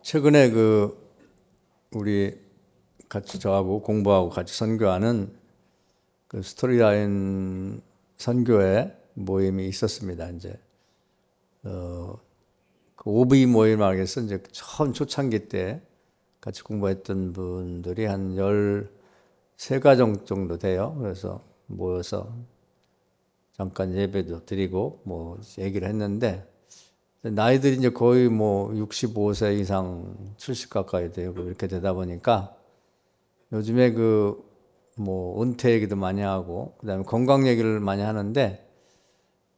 최근에 우리 같이 저하고 공부하고 같이 선교하는 그 스토리라인 선교회 모임이 있었습니다. 이제 그 OB 모임 말해서 이제 처음 초창기 때 같이 공부했던 분들이 한 13가정 정도 돼요. 그래서 모여서 잠깐 예배도 드리고 뭐 얘기를 했는데, 나이들이 이제 거의 뭐 65세 이상 70 가까이 되고 이렇게 되다 보니까 요즘에 뭐 은퇴 얘기도 많이 하고 그다음에 건강 얘기를 많이 하는데,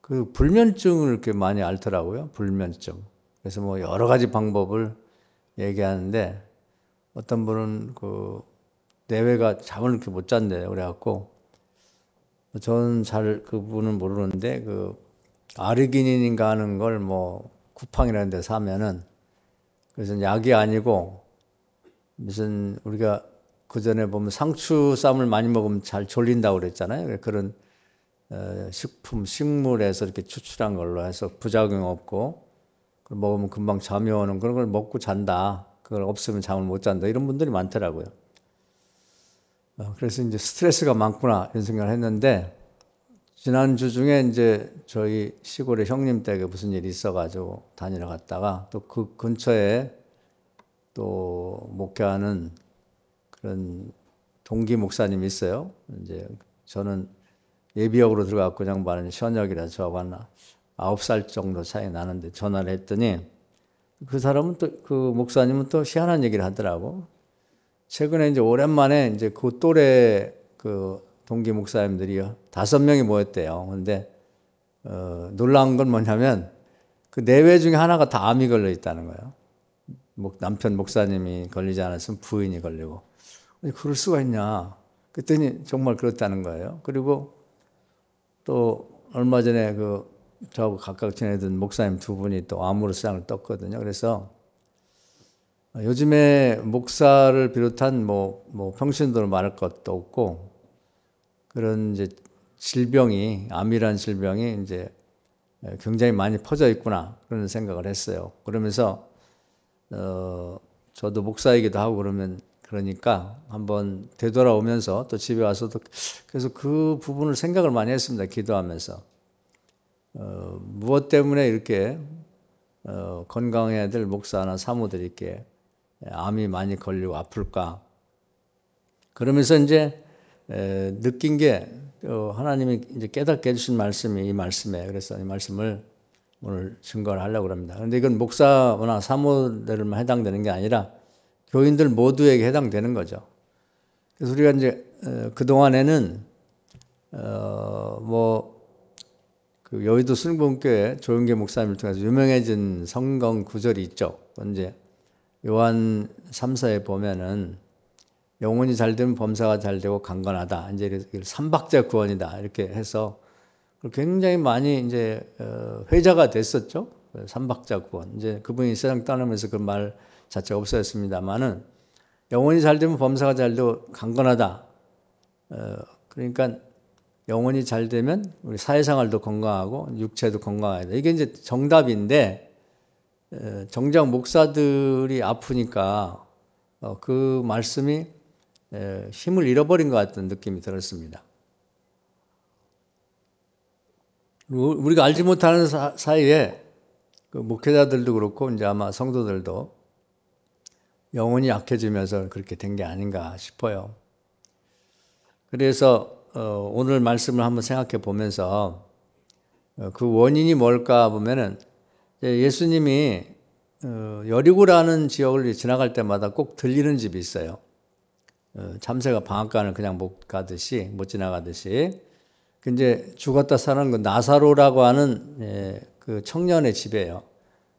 그 불면증을 이렇게 많이 앓더라고요. 불면증. 그래서 뭐 여러 가지 방법을 얘기하는데, 어떤 분은 내외가 잠을 이렇게 못 잔대요. 그래갖고 저는 잘 그분은 모르는데 아르기닌인가 하는 걸 뭐 쿠팡이라는 데 사면은, 그래서 약이 아니고 무슨 우리가 그 전에 보면 상추 쌈을 많이 먹으면 잘 졸린다고 그랬잖아요. 그런 식물에서 이렇게 추출한 걸로 해서 부작용 없고 그걸 먹으면 금방 잠이 오는 그런 걸 먹고 잔다. 그걸 없으면 잠을 못 잔다. 이런 분들이 많더라고요. 그래서 이제 스트레스가 많구나 이런 생각을 했는데, 지난주 중에 이제 저희 시골에 형님 댁에 무슨 일이 있어가지고 다니러 갔다가 또 그 근처에 또 목회하는 그런 동기 목사님이 있어요. 이제 저는 예비역으로 들어갔고 그냥 말하는 현역이라 저하고 한 9살 정도 차이 나는데 전화를 했더니, 그 사람은 또 그 목사님은 또 희한한 얘기를 하더라고. 최근에 이제 오랜만에 이제 그 또래 동기 목사님들이 5명이 모였대요. 근데 놀라운 건 뭐냐면 그 4회 중에 하나가 다 암이 걸려 있다는 거예요. 남편 목사님이 걸리지 않았으면 부인이 걸리고. 그럴 수가 있냐. 그랬더니 정말 그렇다는 거예요. 그리고 또 얼마 전에 저하고 가까이 지내던 목사님 2분이 또 암으로 세상을 떴거든요. 그래서 요즘에 목사를 비롯한 뭐 평신도를 말할 것도 없고, 그런 이제 암이라는 질병이 이제 굉장히 많이 퍼져 있구나 그런 생각을 했어요. 그러면서 저도 목사이기도 하고 그러니까 한번 되돌아오면서 또 집에 와서도 그래서 그 부분을 생각을 많이 했습니다. 기도하면서 무엇 때문에 이렇게 건강해야 될 목사나 사모들이 이렇게 암이 많이 걸리고 아플까. 그러면서 이제 느낀 게 하나님이 이제 깨닫게 해주신 말씀이 이 말씀에, 그래서 이 말씀을 오늘 증거를 하려고 합니다. 그런데 이건 목사나 사모들만 해당되는 게 아니라 교인들 모두에게 해당되는 거죠. 그래서 우리가 이제 그동안에는 여의도 순복음교회 조용계 목사님을 통해서 유명해진 성경 구절이 있죠. 이제 요한 3서에 보면은 영혼이 잘 되면 범사가 잘 되고 강건하다. 이제 삼박자 구원이다. 이렇게 해서 굉장히 많이 이제 회자가 됐었죠. 삼박자 구원. 이제 그분이 세상 떠나면서 그 말 자체가 없어졌습니다만은, 영혼이 잘 되면 범사가 잘 되고 강건하다. 그러니까 영혼이 잘 되면 우리 사회생활도 건강하고 육체도 건강하다. 이게 이제 정답인데, 정작 목사들이 아프니까 그 말씀이 힘을 잃어버린 것 같은 느낌이 들었습니다. 우리가 알지 못하는 사이에 그 목회자들도 그렇고 이제 아마 성도들도 영혼이 약해지면서 그렇게 된 게 아닌가 싶어요. 그래서 오늘 말씀을 한번 생각해 보면서 그 원인이 뭘까 보면은, 예수님이 여리고라는 지역을 지나갈 때마다 꼭 들리는 집이 있어요. 참새가 방앗간을 그냥 못 지나가듯이. 이제 죽었다 살아난 그 나사로라고 하는 그 청년의 집이에요.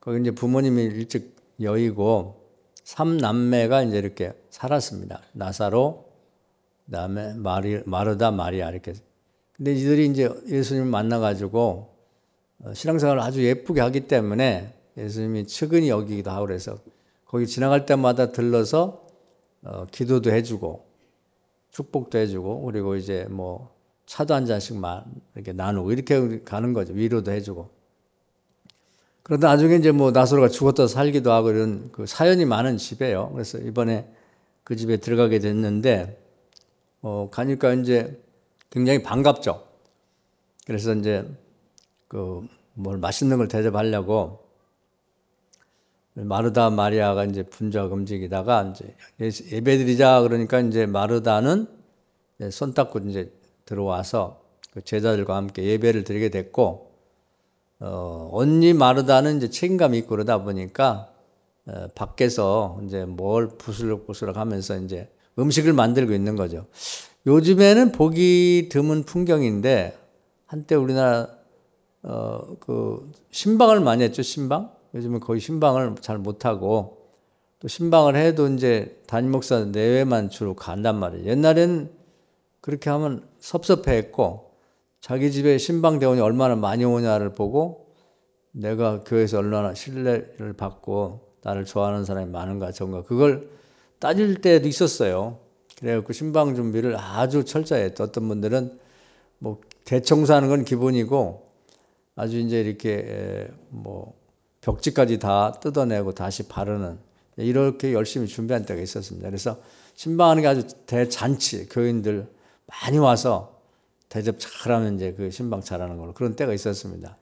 거기 이제 부모님이 일찍 여의고 3남매가 이제 이렇게 살았습니다. 나사로, 그다음에 마르다, 마리아 이렇게. 근데 이들이 이제 예수님을 만나가지고 신앙생활을 아주 예쁘게 하기 때문에 예수님이 측은히 여기기도 하고, 그래서 거기 지나갈 때마다 들러서 기도도 해주고 축복도 해주고, 그리고 이제 뭐 차도 한 잔씩만 이렇게 나누고 이렇게 가는 거죠. 위로도 해주고. 그러다 나중에 이제 뭐 나사로가 죽었다 살기도 하고 이런 그 사연이 많은 집이에요. 그래서 이번에 그 집에 들어가게 됐는데, 가니까 이제 굉장히 반갑죠. 그래서 이제 그 뭘 맛있는 걸 대접하려고 마르다 마리아가 이제 분주하게 움직이다가 이제 예배드리자 그러니까 이제 마르다는 손 닦고 이제 들어와서 그 제자들과 함께 예배를 드리게 됐고, 언니 마르다는 이제 책임감이 있고 그러다 보니까 밖에서 이제 뭘 부스럭부스럭 하면서 이제 음식을 만들고 있는 거죠. 요즘에는 보기 드문 풍경인데 한때 우리나라 그 신방을 많이 했죠. 신방. 요즘은 거의 신방을 잘 못하고, 또 신방을 해도 이제 담임 목사 내외만 주로 간단 말이에요. 옛날에는 그렇게 하면 섭섭해했고, 자기 집에 신방 대원이 얼마나 많이 오냐를 보고 내가 교회에서 얼마나 신뢰를 받고 나를 좋아하는 사람이 많은가 적은가 그걸 따질 때도 있었어요. 그래갖고 신방 준비를 아주 철저히 했죠. 어떤 분들은 뭐 대청소하는 건 기본이고 아주 이제 이렇게 뭐 벽지까지 다 뜯어내고 다시 바르는, 이렇게 열심히 준비한 때가 있었습니다. 그래서 신방하는 게 아주 대잔치, 교인들 많이 와서 대접 잘하면 이제 그 신방 잘하는 걸로 그런 때가 있었습니다.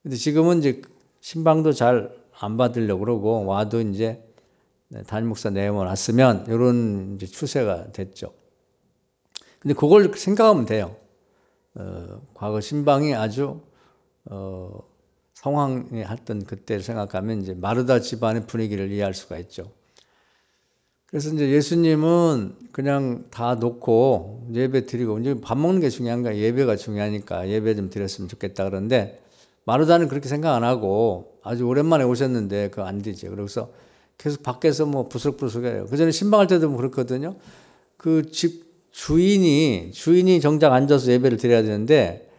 근데 지금은 이제 신방도 잘 안 받으려고 그러고, 와도 이제 담임 목사 내외만 왔으면 이런 이제 추세가 됐죠. 근데 그걸 생각하면 돼요. 과거 신방이 아주 성황이 했던 그때를 생각하면 이제 마르다 집안의 분위기를 이해할 수가 있죠. 그래서 이제 예수님은 그냥 다 놓고 예배 드리고, 이제 밥 먹는 게 중요한가, 예배가 중요하니까 예배 좀 드렸으면 좋겠다 그러는데, 마르다는 그렇게 생각 안 하고 아주 오랜만에 오셨는데 그거 안 되죠. 그래서 계속 밖에서 뭐 부스럭부스럭해요. 그 전에 신방할 때도 그렇거든요. 그 집 주인이 정작 앉아서 예배를 드려야 되는데,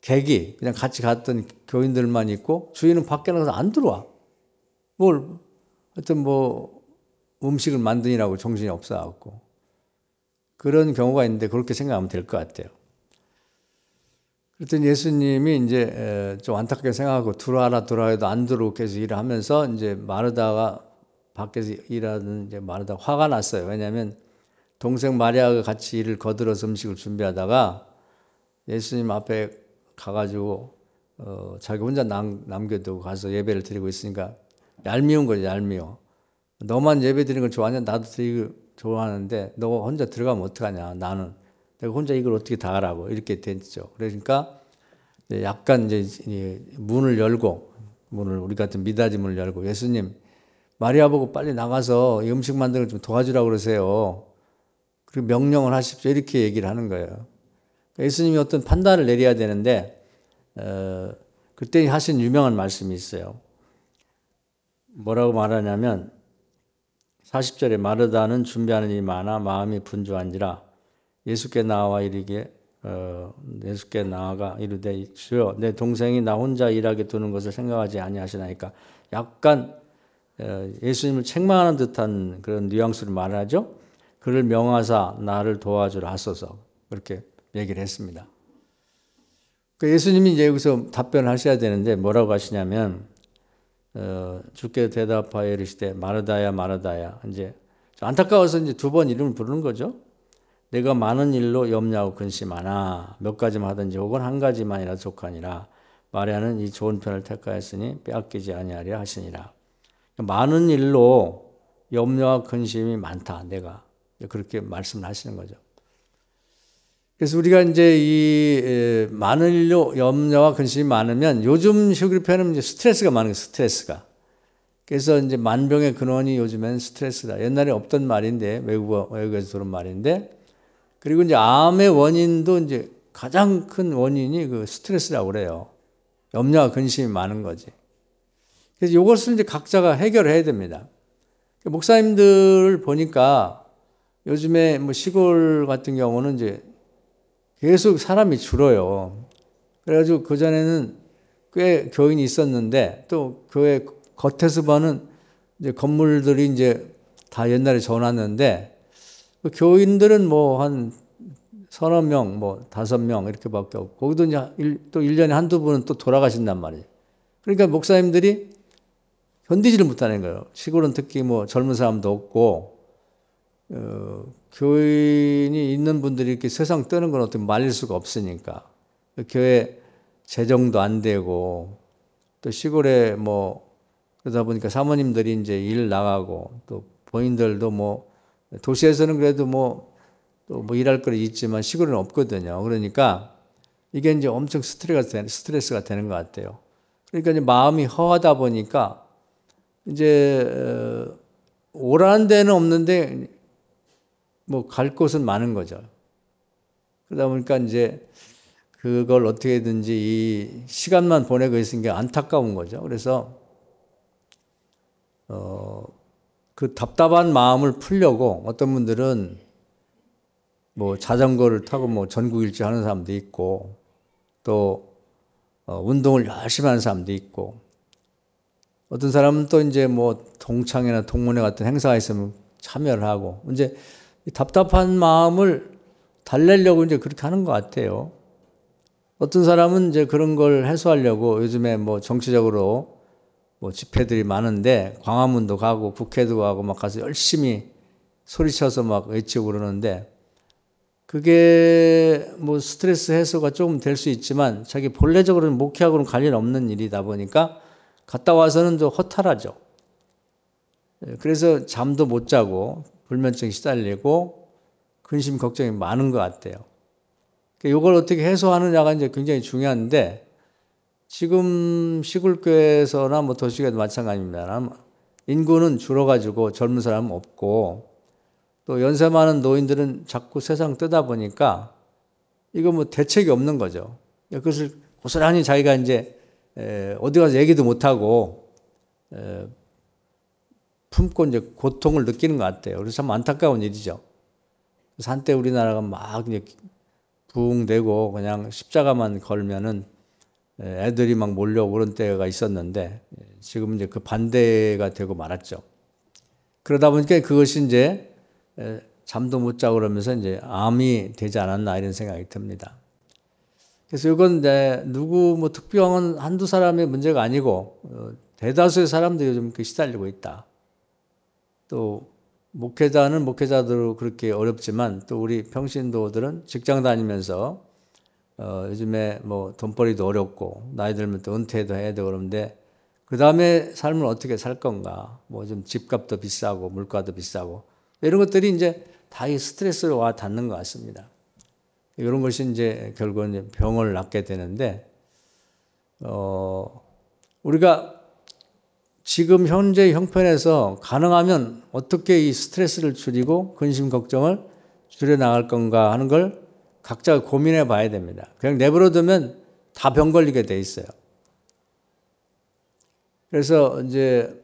객이 그냥 같이 갔던 교인들만 있고 주인은 밖에 나가서 안 들어와. 하여튼 뭐 음식을 만드느라고 정신이 없어갖고 그런 경우가 있는데, 그렇게 생각하면 될 것 같아요. 그랬더니 예수님이 이제 좀 안타깝게 생각하고 들어와라 해도 안 들어오고 계속 일을 하면서 이제 마르다가 밖에서 일하는 이제 마르다가 화가 났어요. 왜냐하면 동생 마리아가 같이 일을 거들어서 음식을 준비하다가 예수님 앞에 가가지고 자기 혼자 남겨두고 가서 예배를 드리고 있으니까 얄미운 거죠. 얄미워. 너만 예배 드리는 걸 좋아하냐? 나도 드리고 좋아하는데 너 혼자 들어가면 어떡하냐? 나는 내가 혼자 이걸 어떻게 다 하라고, 이렇게 됐죠. 그러니까 약간 이제 문을 열고, 우리 같은 미닫이 문을 열고, 예수님 마리아 보고 빨리 나가서 이 음식 만드는 걸 좀 도와주라고 그러세요. 그리고 명령을 하십시오. 이렇게 얘기를 하는 거예요. 예수님이 어떤 판단을 내려야 되는데, 그때 하신 유명한 말씀이 있어요. 뭐라고 말하냐면 40절에 마르다는 준비하는 일이 많아 마음이 분주한지라 예수께 나아가 이르되 주여 내 동생이 나 혼자 일하게 두는 것을 생각하지 아니하시나이까. 약간 예수님을 책망하는 듯한 그런 뉘앙스를 말하죠. 그를 명하사 나를 도와주라 하소서, 그렇게 얘기를 했습니다. 예수님이 이제 여기서 답변하셔야 되는데 뭐라고 하시냐면, 주께 대답하여 이르시되 마르다야 마르다야, 이제 안타까워서 이제 두 번 이름을 부르는 거죠. 내가 많은 일로 염려하고 근심하나 몇 가지만 하든지 혹은 한 가지만이라 족하니라. 마리아는 이 좋은 편을 택하였으니 빼앗기지 아니하리라 하시니라. 많은 일로 염려와 근심이 많다, 내가 그렇게 말씀을 하시는 거죠. 그래서 우리가 이제 이 많은 일로 염려와 근심이 많으면 요즘 식으로 표현하면 이제 스트레스가 많은 거예요. 스트레스가. 그래서 이제 만병의 근원이 요즘엔 스트레스다. 옛날에 없던 말인데, 외국에서 들은 말인데, 그리고 이제 암의 원인도 이제 가장 큰 원인이 그 스트레스라고 그래요. 염려와 근심이 많은 거지. 그래서 이것을 이제 각자가 해결해야 됩니다. 목사님들 보니까 요즘에 뭐 시골 같은 경우는 이제 계속 사람이 줄어요. 그래가지고 그전에는 꽤 교인이 있었는데, 또 교회 겉에서 보는 이제 건물들이 이제 다 옛날에 지어놨는데, 그 교인들은 뭐 한 서너 명, 뭐 5명 이렇게밖에 없고, 거기도 이제 또 1년에 한두 분은 또 돌아가신단 말이에요. 그러니까 목사님들이 견디지를 못하는 거예요. 시골은 특히 뭐 젊은 사람도 없고, 교인이 있는 분들이 이렇게 세상 뜨는 건 어떻게 말릴 수가 없으니까. 교회 재정도 안 되고, 또 시골에 뭐, 그러다 보니까 사모님들이 이제 일 나가고, 또 본인들도 뭐, 도시에서는 그래도 뭐, 또 뭐 일할 거리 있지만 시골은 없거든요. 그러니까 이게 이제 엄청 스트레스가 되는 것 같아요. 그러니까 이제 마음이 허하다 보니까 이제 오라는 데는 없는데 뭐 갈 곳은 많은 거죠. 그러다 보니까 이제 그걸 어떻게든지 이 시간만 보내고 있는 게 안타까운 거죠. 그래서 그 답답한 마음을 풀려고 어떤 분들은 뭐 자전거를 타고 뭐 전국 일주 하는 사람도 있고, 또 운동을 열심히 하는 사람도 있고, 어떤 사람은 또 이제 뭐 동창회나 동문회 같은 행사가 있으면 참여를 하고, 이제 답답한 마음을 달래려고 이제 그렇게 하는 것 같아요. 어떤 사람은 이제 그런 걸 해소하려고 요즘에 뭐 정치적으로 뭐 집회들이 많은데 광화문도 가고 국회도 가고 막 가서 열심히 소리쳐서 막 외치고 그러는데, 그게 뭐 스트레스 해소가 조금 될 수 있지만 자기 본래적으로는 목회하고는 관련 없는 일이다 보니까 갔다 와서는 또 허탈하죠. 그래서 잠도 못 자고 불면증 시달리고 근심 걱정이 많은 것 같아요. 이걸 어떻게 해소하느냐가 이제 굉장히 중요한데, 지금 시골교회에서나 뭐 도시교회도 마찬가지입니다. 인구는 줄어가지고 젊은 사람은 없고, 또 연세 많은 노인들은 자꾸 세상 뜨다 보니까 이거 뭐 대책이 없는 거죠. 그것을 고스란히 자기가 이제 어디 가서 얘기도 못하고 품고 이제 고통을 느끼는 것 같아요. 그래서 참 안타까운 일이죠. 그래서 한때 우리나라가 막 이제 부흥되고 그냥 십자가만 걸면은 애들이 막 몰려오고 그런 때가 있었는데, 지금 이제 그 반대가 되고 말았죠. 그러다 보니까 그것이 이제 잠도 못 자고 그러면서 이제 암이 되지 않았나 이런 생각이 듭니다. 그래서 이건 누구 뭐 특별한 한두 사람의 문제가 아니고 대다수의 사람들이 요즘 시달리고 있다. 또 목회자는 목회자대로 그렇게 어렵지만 또 우리 평신도들은 직장 다니면서 요즘에 뭐 돈벌이도 어렵고 나이 들면 또 은퇴도 해야 되고 그러는데, 그 다음에 삶을 어떻게 살 건가? 뭐 좀 집값도 비싸고 물가도 비싸고 이런 것들이 이제 다 이 스트레스로 와 닿는 것 같습니다. 이런 것이 이제 결국은 병을 낳게 되는데, 우리가 지금 현재 형편에서 가능하면 어떻게 이 스트레스를 줄이고 근심 걱정을 줄여 나갈 건가 하는 걸 각자가 고민해 봐야 됩니다. 그냥 내버려 두면 다 병 걸리게 돼 있어요. 그래서 이제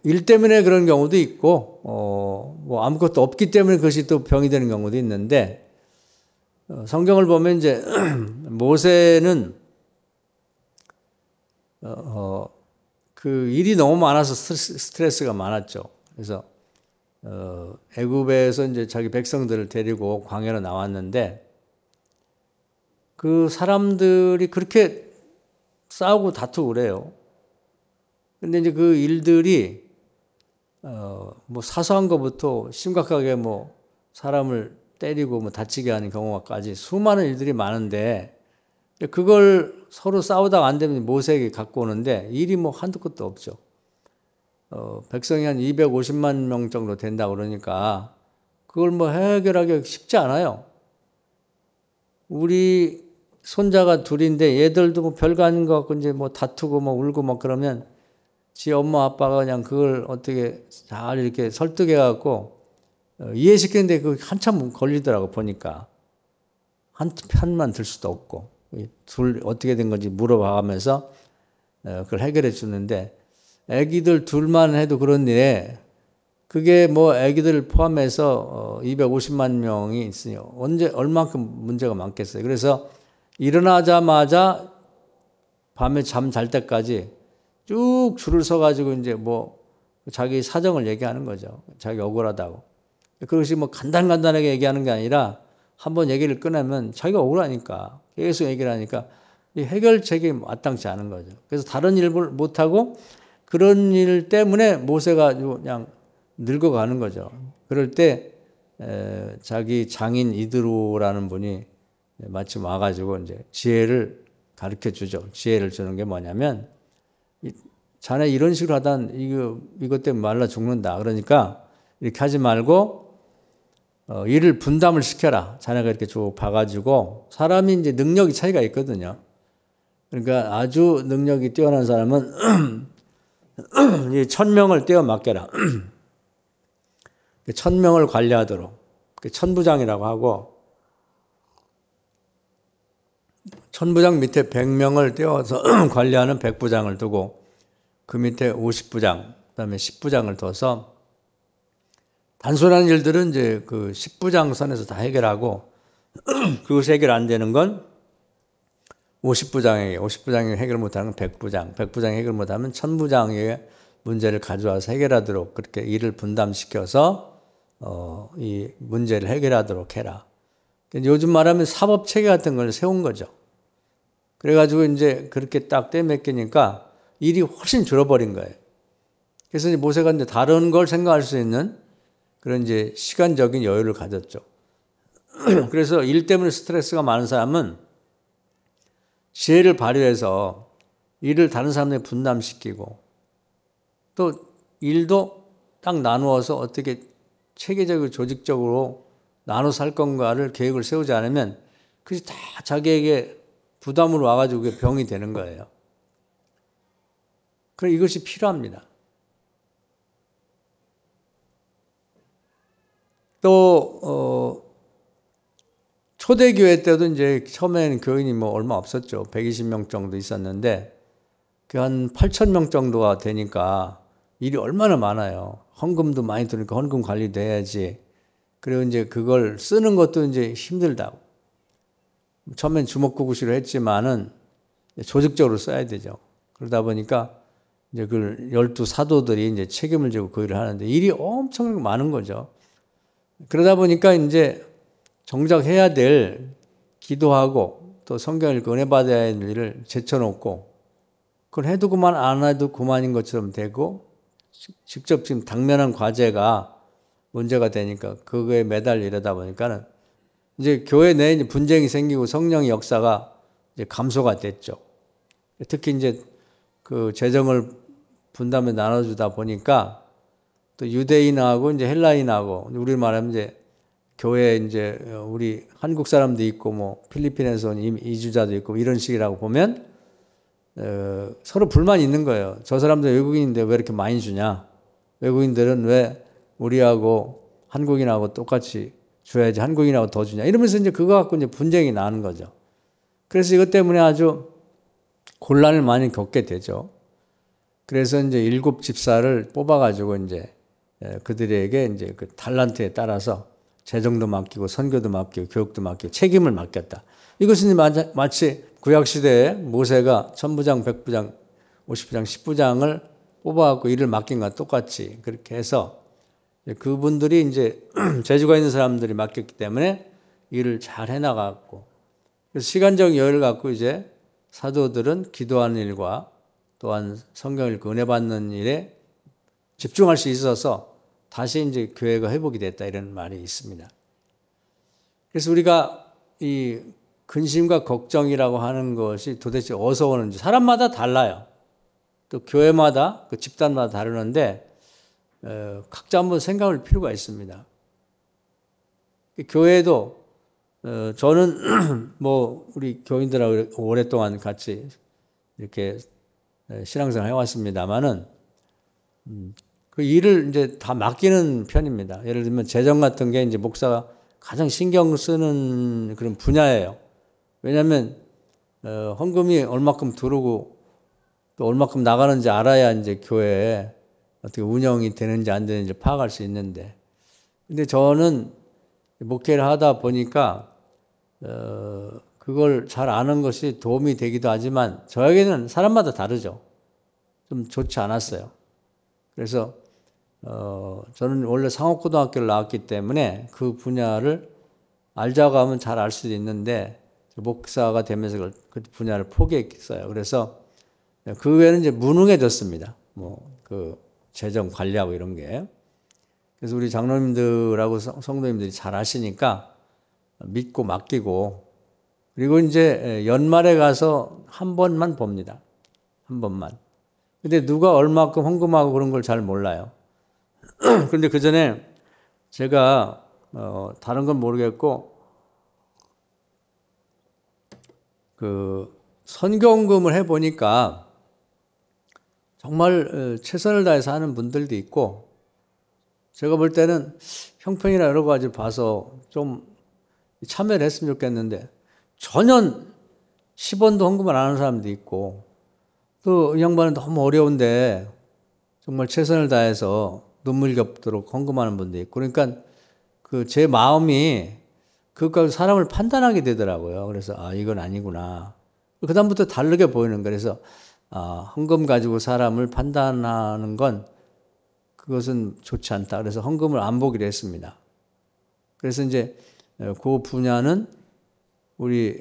일 때문에 그런 경우도 있고, 뭐 아무것도 없기 때문에 그것이 또 병이 되는 경우도 있는데, 성경을 보면 이제 모세는 그 일이 너무 많아서 스트레스가 많았죠. 그래서 애굽에서 이제 자기 백성들을 데리고 광야로 나왔는데, 그 사람들이 그렇게 싸우고 다투고 그래요. 근데 이제 그 일들이 뭐 사소한 것부터 심각하게 뭐 사람을 때리고 뭐 다치게 하는 경우까지 수많은 일들이 많은데, 그걸 서로 싸우다가 안 되면 모세에게 갖고 오는데 일이 뭐 한두 끝도 없죠. 백성이 한 250만 명 정도 된다 그러니까 그걸 뭐 해결하기 쉽지 않아요. 우리 손자가 둘인데 얘들도 뭐 별거 아닌 것 같고 이제 뭐 다투고 뭐 울고 막 그러면 지 엄마 아빠가 그냥 그걸 어떻게 잘 이렇게 설득해 갖고 이해시키는데 그 한참 걸리더라고. 보니까 한 편만 들 수도 없고 둘 어떻게 된 건지 물어봐가면서 그걸 해결해 주는데, 애기들 둘만 해도 그런 일에 그게 뭐 애기들 포함해서 250만 명이 있으니 언제 얼만큼 문제가 많겠어요. 그래서 일어나자마자 밤에 잠 잘 때까지 쭉 줄을 서가지고 이제 뭐 자기 사정을 얘기하는 거죠. 자기 억울하다고. 그것이 뭐 간단하게 얘기하는 게 아니라 한번 얘기를 꺼내면 자기가 억울하니까 계속 얘기를 하니까 이 해결책이 마땅치 않은 거죠. 그래서 다른 일을 못하고 그런 일 때문에 모세가 그냥 늙어가는 거죠. 그럴 때 자기 장인 이드로라는 분이 마침 와가지고 이제 지혜를 가르쳐 주죠. 지혜를 주는 게 뭐냐면, 자네 이런 식으로 하다 이것 때문에 말라 죽는다. 그러니까 이렇게 하지 말고 일을 분담을 시켜라. 자네가 이렇게 쭉 봐가지고, 사람이 이제 능력이 차이가 있거든요. 그러니까 아주 능력이 뛰어난 사람은 1000명을 떼어 맡겨라. 1000명을 관리하도록. 천부장이라고 하고, 천부장 밑에 100명을 떼어서 관리하는 백부장을 두고, 그 밑에 50부장, 그다음에 10부장을 둬서 단순한 일들은 이제 그 10부장 선에서 다 해결하고, 그것이 해결 안 되는 건 50부장이 해결 못하는 건 100부장이 해결 못하면 1000부장의 문제를 가져와서 해결하도록 그렇게 일을 분담시켜서 이 문제를 해결하도록 해라. 요즘 말하면 사법체계 같은 걸 세운 거죠. 그래가지고 이제 그렇게 딱 떼매기니까 일이 훨씬 줄어버린 거예요. 그래서 이제 모세가 이제 다른 걸 생각할 수 있는 그런 이제 시간적인 여유를 가졌죠. 그래서 일 때문에 스트레스가 많은 사람은 지혜를 발휘해서 일을 다른 사람에게 분담시키고, 또 일도 딱 나누어서 어떻게 체계적이고 조직적으로 나눠서 할 건가를 계획을 세우지 않으면 그것이 다 자기에게 부담으로 와가지고 그게 병이 되는 거예요. 그래서 이것이 필요합니다. 또 초대교회 때도 이제 처음에는 교인이 뭐 얼마 없었죠. 120명 정도 있었는데 그 한 8,000명 정도가 되니까 일이 얼마나 많아요. 헌금도 많이 들으니까 헌금 관리도 해야지. 그리고 이제 그걸 쓰는 것도 이제 힘들다고. 처음엔 주먹구구시로 했지만은 조직적으로 써야 되죠. 그러다 보니까 이제 그 12사도들이 이제 책임을 지고 그 일을 하는데 일이 엄청 많은 거죠. 그러다 보니까 이제 정작 해야 될 기도하고 또 성경 읽고 은혜 받아야 할 일을 제쳐놓고 그걸 해도 그만 안 해도 그만인 것처럼 되고 직접 지금 당면한 과제가 문제가 되니까 그거에 매달리다 보니까는 이제 교회 내에 분쟁이 생기고 성령의 역사가 이제 감소가 됐죠. 특히 이제 그 재정을 분담에 나눠주다 보니까 또 유대인하고 이제 헬라인하고 우리 말하면 이제 교회 이제 우리 한국 사람도 있고 뭐 필리핀에서 온 이주자도 있고 이런 식이라고 보면 서로 불만이 있는 거예요. 저 사람들 외국인인데 왜 이렇게 많이 주냐? 외국인들은 왜 우리하고 한국인하고 똑같이 줘야지 한국인하고 더 주냐? 이러면서 이제 그거 갖고 이제 분쟁이 나는 거죠. 그래서 이것 때문에 아주 곤란을 많이 겪게 되죠. 그래서 이제 7 집사를 뽑아가지고 이제 그들에게 이제 그 달란트에 따라서 재정도 맡기고 선교도 맡기고 교육도 맡기고 책임을 맡겼다. 이것은 마치 구약시대에 모세가 천부장, 백부장, 50부장, 10부장을 뽑아갖고 일을 맡긴 것과 똑같이 그렇게 해서 그분들이 이제 재주가 있는 사람들이 맡겼기 때문에 일을 잘 해나갔고, 그래서 시간적 여유를 갖고 이제 사도들은 기도하는 일과 또한 성경 읽고 은혜 받는 일에 집중할 수 있어서 다시 이제 교회가 회복이 됐다 이런 말이 있습니다. 그래서 우리가 이 근심과 걱정이라고 하는 것이 도대체 어디서 오는지 사람마다 달라요. 또 교회마다 그 집단마다 다르는데 각자 한번 생각할 필요가 있습니다. 교회도 저는 뭐 우리 교인들하고 오랫동안 같이 이렇게 신앙생활 해왔습니다만은 그 일을 이제 다 맡기는 편입니다. 예를 들면 재정 같은 게 이제 목사가 가장 신경 쓰는 그런 분야예요. 왜냐하면 헌금이 얼마큼 들어오고 또 얼마큼 나가는지 알아야 이제 교회에 어떻게 운영이 되는지 안 되는지 파악할 수 있는데, 근데 저는 목회를 하다 보니까 그걸 잘 아는 것이 도움이 되기도 하지만 저에게는 사람마다 다르죠. 좀 좋지 않았어요. 그래서 저는 원래 상업고등학교를 나왔기 때문에 그 분야를 알자고 하면 잘 알 수도 있는데 목사가 되면서 그 분야를 포기했어요. 그래서 그 외에는 이제 무능해졌습니다. 뭐 그 재정 관리하고 이런 게. 그래서 우리 장로님들하고 성도님들이 잘 하시니까 믿고 맡기고, 그리고 이제 연말에 가서 한 번만 봅니다. 한 번만. 근데 누가 얼마큼 헌금하고 그런 걸 잘 몰라요. 그런데 그 전에 제가 다른 건 모르겠고 그 선교헌금을 해보니까 정말 최선을 다해서 하는 분들도 있고, 제가 볼 때는 형편이나 여러 가지 봐서 좀 참여를 했으면 좋겠는데 전혀 10원도 헌금을 안 하는 사람도 있고, 또 이 양반은 너무 어려운데 정말 최선을 다해서 눈물 겹도록 헌금하는 분도 있고, 그러니까 그 제 마음이 그것까지 사람을 판단하게 되더라고요. 그래서 이건 아니구나. 그다음부터 다르게 보이는 거예요. 그래서 헌금 가지고 사람을 판단하는 건 그것은 좋지 않다. 그래서 헌금을 안 보기로 했습니다. 그래서 이제 그 분야는 우리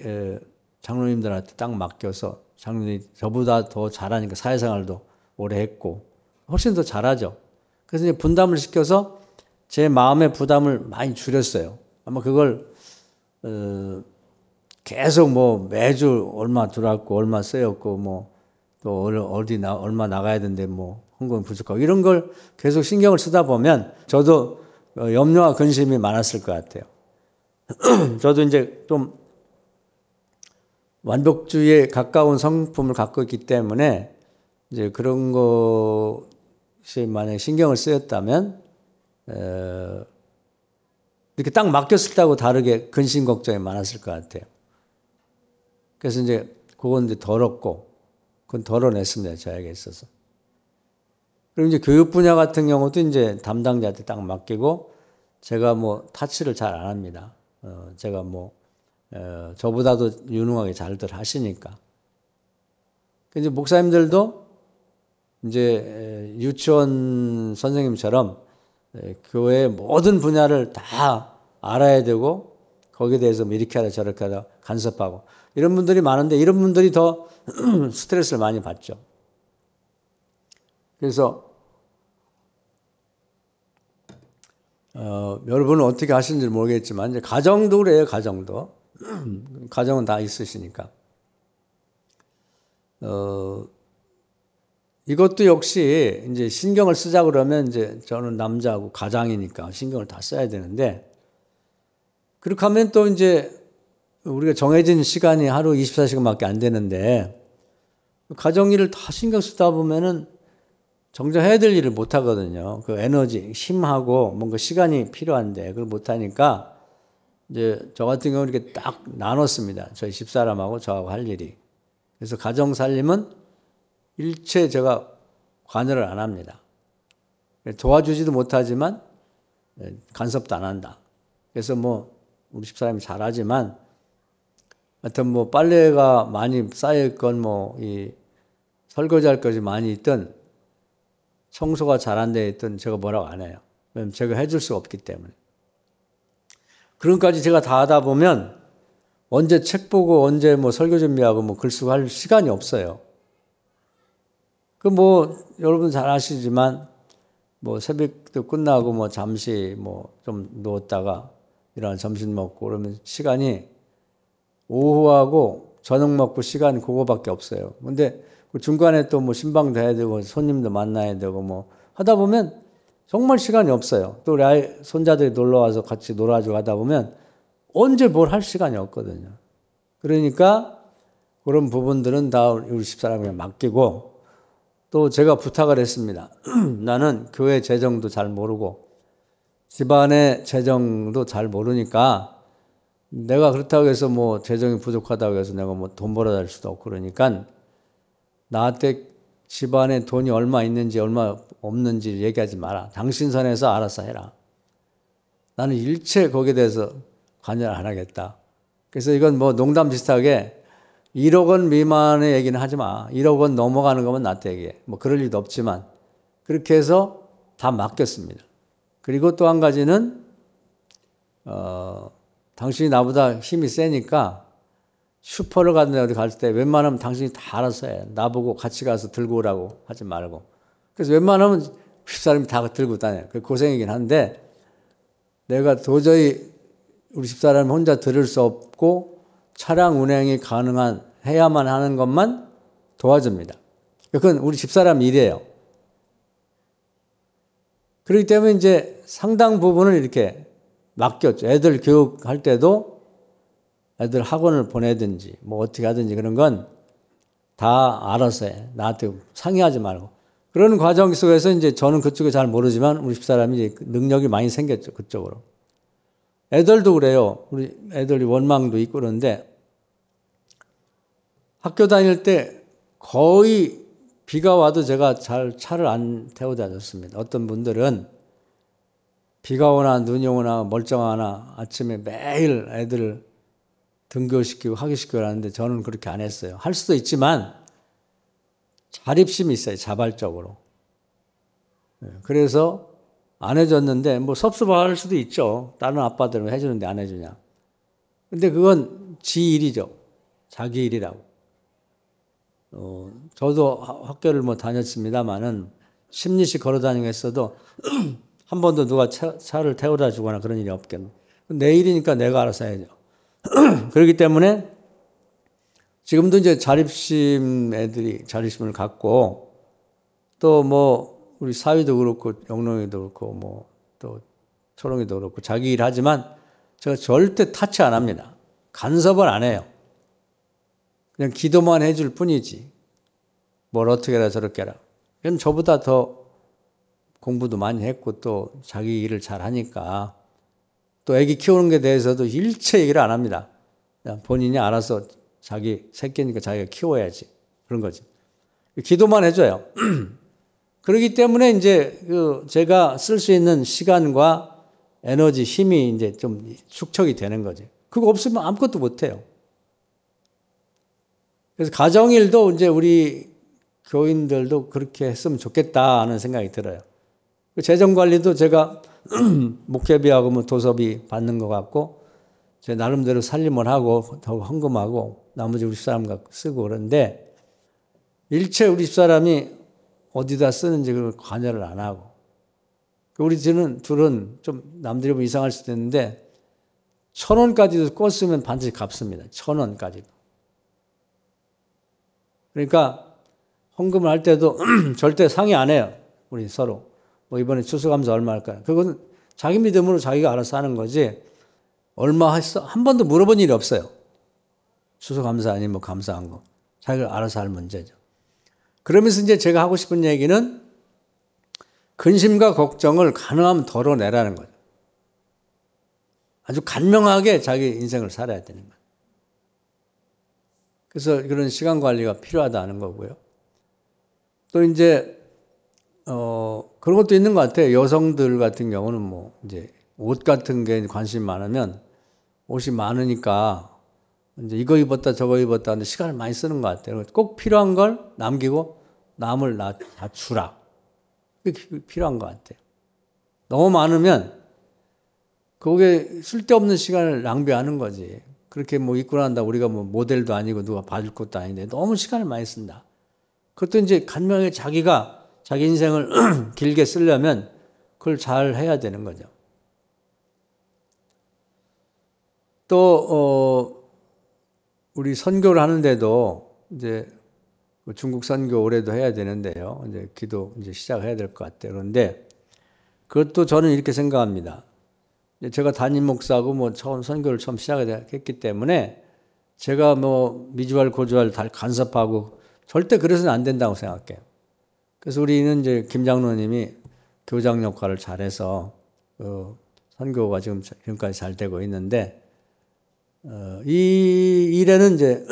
장로님들한테 딱 맡겨서, 장로님이 저보다 더 잘하니까 사회생활도 오래 했고 훨씬 더 잘하죠. 그래서 이제 분담을 시켜서 제 마음의 부담을 많이 줄였어요. 아마 그걸 계속 뭐 매주 얼마 들어왔고 얼마 쓰였고 뭐 또 어디 얼마 나가야 되는데 뭐 헌금 부족하고 이런 걸 계속 신경을 쓰다 보면 저도 염려와 근심이 많았을 것 같아요. 저도 이제 좀 완벽주의에 가까운 성품을 갖고 있기 때문에 이제 그런 것이 만약에 신경을 쓰였다면 이렇게 딱 맡겼을 때하고 다르게 근심 걱정이 많았을 것 같아요. 그래서 이제 그건 이제 덜었고, 그건 덜어냈습니다. 저에게 있어서. 그리고 이제 교육 분야 같은 경우도 이제 담당자한테 딱 맡기고, 제가 뭐 타치를 잘 안 합니다. 제가 뭐 저보다도 유능하게 잘들 하시니까. 이제 목사님들도 이제 유치원 선생님처럼 교회의 모든 분야를 다 알아야 되고 거기에 대해서 뭐 이렇게 하다 저렇게 하다 간섭하고 이런 분들이 많은데, 이런 분들이 더 스트레스를 많이 받죠. 그래서 여러분은 어떻게 하시는지 모르겠지만 이제 가정도 그래요. 가정도 가정은 다 있으시니까 이것도 역시 이제 신경을 쓰자 그러면 이제 저는 남자하고 가장이니까 신경을 다 써야 되는데, 그렇게 하면 또 이제 우리가 정해진 시간이 하루 24시간밖에 안 되는데 가정 일을 다 신경 쓰다 보면은 정작 해야 될 일을 못 하거든요. 그 에너지, 힘하고 뭔가 시간이 필요한데 그걸 못 하니까 이제 저 같은 경우는 이렇게 딱 나눴습니다. 저희 집사람하고 저하고 할 일이. 그래서 가정 살림은 일체 제가 관여를 안 합니다. 도와주지도 못하지만 간섭도 안 한다. 그래서 뭐 우리 집사람이 잘하지만 하여튼 뭐 빨래가 많이 쌓여있건 뭐 이 설거지할 것이 많이 있든 청소가 잘 안 돼 있든 제가 뭐라고 안 해요. 왜냐면 제가 해줄 수가 없기 때문에. 그런 것까지 제가 다 하다 보면 언제 책 보고 언제 뭐 설교 준비하고 뭐 글 쓰고 할 시간이 없어요. 그 뭐 여러분 잘 아시지만 뭐 새벽도 끝나고 뭐 잠시 뭐 좀 누웠다가 일어나 점심 먹고 그러면 시간이 오후하고 저녁 먹고 시간 그거밖에 없어요. 근데 그 중간에 또 뭐 신방도 해야 되고 손님도 만나야 되고 뭐 하다 보면 정말 시간이 없어요. 또 우리 손자들이 놀러 와서 같이 놀아주고 하다 보면 언제 뭘 할 시간이 없거든요. 그러니까 그런 부분들은 다 우리 집사람에게 맡기고, 또 제가 부탁을 했습니다. 나는 교회 재정도 잘 모르고 집안의 재정도 잘 모르니까 내가 그렇다고 해서 뭐 재정이 부족하다고 해서 내가 뭐 돈 벌어다 줄 수도 없고, 그러니까 나한테 집안에 돈이 얼마 있는지 얼마 없는지 얘기하지 마라. 당신 선에서 알아서 해라. 나는 일체 거기에 대해서 관여를 안 하겠다. 그래서 이건 뭐 농담 비슷하게 1억 원 미만의 얘기는 하지 마. 1억 원 넘어가는 거면 나한테 얘기해. 뭐 그럴 일도 없지만 그렇게 해서 다 맡겼습니다. 그리고 또 한 가지는 당신이 나보다 힘이 세니까 슈퍼를 가는데 어디 갈 때 웬만하면 당신이 다 알아서 해. 나보고 같이 가서 들고 오라고 하지 말고. 그래서 웬만하면 집사람이 다 들고 다녀요. 그 고생이긴 한데 내가 도저히 우리 집사람이 혼자 들을 수 없고 차량 운행이 가능한 해야만 하는 것만 도와줍니다. 그건 우리 집사람 일이에요. 그렇기 때문에 이제 상당 부분을 이렇게 맡겼죠. 애들 교육할 때도 애들 학원을 보내든지 뭐 어떻게 하든지 그런 건 다 알아서 해. 나한테 상의하지 말고. 그런 과정 속에서 이제 저는 그쪽에 잘 모르지만 우리 집사람이 이제 능력이 많이 생겼죠. 그쪽으로. 애들도 그래요. 우리 애들이 원망도 있고 그런데 학교 다닐 때 거의 비가 와도 제가 잘 차를 안 태워다 줬습니다. 어떤 분들은 비가 오나 눈이 오나 멀쩡하나 아침에 매일 애들을 등교시키고 학교시키고 하는데 저는 그렇게 안 했어요. 할 수도 있지만 자립심이 있어요. 자발적으로. 그래서 안 해줬는데 뭐 섭섭할 수도 있죠. 다른 아빠들은 해주는데 안 해주냐. 근데 그건 지 일이죠. 자기 일이라고. 저도 학교를 뭐 다녔습니다만은 10리씩 걸어 다니고 했어도 한 번도 누가 차를 태워다 주거나 그런 일이 없겠네. 내 일이니까 내가 알아서 해야죠. 그렇기 때문에 지금도 이제 자립심 애들이 자립심을 갖고 또 뭐 우리 사위도 그렇고 영롱이도 그렇고 뭐 또 초롱이도 그렇고 자기 일 하지만 제가 절대 타치 안 합니다. 간섭을 안 해요. 그냥 기도만 해줄 뿐이지. 뭘 어떻게 해라 저렇게 해라. 그럼 저보다 더 공부도 많이 했고 또 자기 일을 잘 하니까 또 애기 키우는 게 대해서도 일체 얘기를 안 합니다. 그냥 본인이 알아서 자기 새끼니까 자기가 키워야지. 그런 거지. 기도만 해줘요. 그렇기 때문에 이제 제가 쓸 수 있는 시간과 에너지, 힘이 이제 좀 축적이 되는 거지. 그거 없으면 아무것도 못 해요. 그래서 가정일도 이제 우리 교인들도 그렇게 했으면 좋겠다 하는 생각이 들어요. 재정관리도 제가 목회비하고 뭐 도서비 받는 것 같고 제 나름대로 살림을 하고 더 헌금하고 나머지 우리 집사람과 쓰고 그런데 일체 우리 집사람이 어디다 쓰는지 그걸 관여를 안 하고 우리 둘은 좀 남들이 보면 이상할 수도 있는데 1,000원까지도 꽂으면 반드시 갚습니다. 1,000원까지도. 그러니까 헌금을 할 때도 절대 상의 안 해요. 우리 서로. 뭐 이번에 추수감사 얼마 할까요? 그건 자기 믿음으로 자기가 알아서 하는 거지 얼마 했어? 한 번도 물어본 일이 없어요. 추수감사 아니면 뭐 감사한 거. 자기가 알아서 할 문제죠. 그러면서 이제 제가 하고 싶은 얘기는 근심과 걱정을 가능하면 덜어내라는 거죠. 아주 간명하게 자기 인생을 살아야 되는 거예요. 그래서 그런 시간 관리가 필요하다는 거고요. 또 이제 그런 것도 있는 것 같아요. 여성들 같은 경우는 뭐 이제 옷 같은 게 관심 많으면 옷이 많으니까 이제 이거 입었다 저거 입었다 하는데 시간을 많이 쓰는 것 같아요. 꼭 필요한 걸 남기고 남을 다 주라. 그게 필요한 것 같아요. 너무 많으면 그게 쓸데없는 시간을 낭비하는 거지. 그렇게 뭐 입고 난다 우리가 뭐 모델도 아니고 누가 봐줄 것도 아닌데 너무 시간을 많이 쓴다. 그것도 이제 간명하게 자기가 자기 인생을 길게 쓰려면 그걸 잘 해야 되는 거죠. 또 우리 선교를 하는데도 이제 중국 선교 올해도 해야 되는데요. 이제 기도 이제 시작해야 될 것 같아요. 그런데 그것도 저는 이렇게 생각합니다. 제가 담임 목사고 뭐 선교를 처음 시작했기 때문에 제가 뭐 미주알 고주알 다 간섭하고 절대 그래서는 안 된다고 생각해요. 그래서 우리는 이제 김 장로님이 교장 역할을 잘해서 선교가 지금까지 잘 되고 있는데 이 일에는 이제